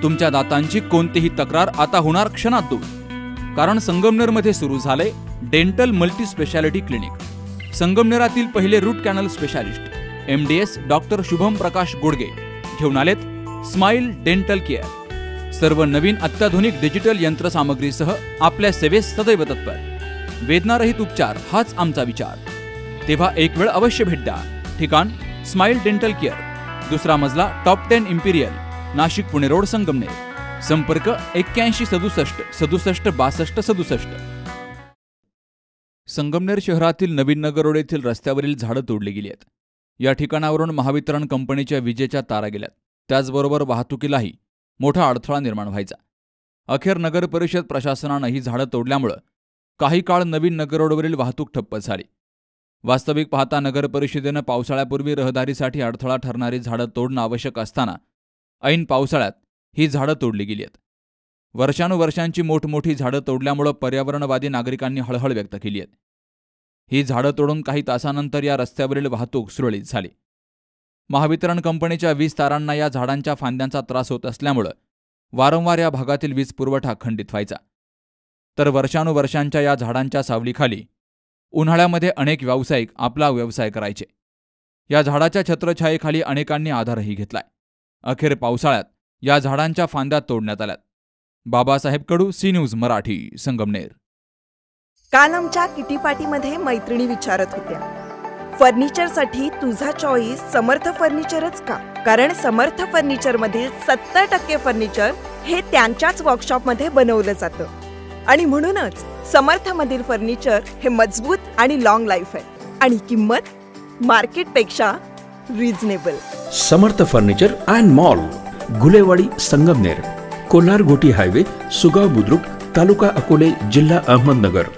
तुमच्या दातांची कोणतीही तक्रार आता होणार क्षणात दूर, कारण संगमनेरमध्ये सुरू झाले डेंटल मल्टी स्पेशालिटी क्लिनिक। संगमनेरातील पहिले root canal specialist MDS doctor Shubham Prakash Godge घेऊन आलेत स्माइल डेंटल केअर। सर्व नवीन अत्याधुनिक डिजिटल यंत्रसामग्रीसह आपल्या सेवेस सदैव तत्पर। वेदनारहित उपचार हाच आमचा विचार, तेव्हा एक वेळ अवश्य भेट द्या। ठिकाण स्माइल डेंटल केअर, दुसरा मजला, top 10 Imperial, Nashik Pune road, Sangamner. संपर्क 81 67 67 62 67। संगमनेर शहरातील नवीन नगर रोड येथील रस्त्यावरील झाडं तोडली गेली आहेत। या ठिकाणावरून महावितरण कंपनीच्या विजेच्या तारा गेल्यात, त्याचबरोबर वाहतुकीलाही मोठा अडथळा निर्माण व्हायचा। अखेर नगर परिषद प्रशासनानं ही झाडं तोडल्यामुळे काही काळ नवीन नगर रोडवरील वाहतूक ठप्प झाली। वास्तविक पाहता नगर परिषदेनं पावसाळ्यापूर्वी रहदारीसाठी अडथळा ठरणारी झाडं तोडणं आवश्यक असताना ऐन पावसाळ्यात ही झाडं तोडली गेली आहेत। वर्षानुवर्षांची मोठमोठी झाडं तोडल्यामुळे पर्यावरणवादी नागरिकांनी हळहळ व्यक्त केली आहे। ही झाडं तोडून काही तासानंतर या रस्त्यावरील वाहतूक सुरळीत झाली। महावितरण कंपनीच्या वीज तारांना या झाडांच्या फांद्यांचा त्रास होत असल्यामुळे वारंवार या भागातील वीज पुरवठा खंडित व्हायचा। तर वर्षानुवर्षांच्या या झाडांच्या सावलीखाली उन्हाळ्यामध्ये अनेक व्यावसायिक आपला व्यवसाय करायचे। या झाडाच्या छत्रछायेखाली अनेकांनी आधारही घेतलाय। अखेर पावसाळ्यात या झाडांच्या फांद्या तोडण्यात आल्यात। बाबासाहेब कडू, सी न्यूज मराठी, संगमनेर। काल आमच्या किटी पार्टीमध्ये मैत्रिणी विचारत होत्या, फर्निचरसाठी तुझा चॉईस समर्थ फर्निचरच का? कारण समर्थ फर्निचर मधील 70% फर्निचर हे त्यांच्याच वर्कशॉपमध्ये बनवलं जातं आणि म्हणूनच समर्थ मधील फर्निचर हे मजबूत आणि लॉंग लाईफ आहे आणि किंमत मार्केटपेक्षा reasonable. Samarth furniture and mall, Gulewadi, Sangamner, Kolar गोटी हायवे, सुगाव बुद्रुक, तालुका अकोले, जिल्हा अहमदनगर।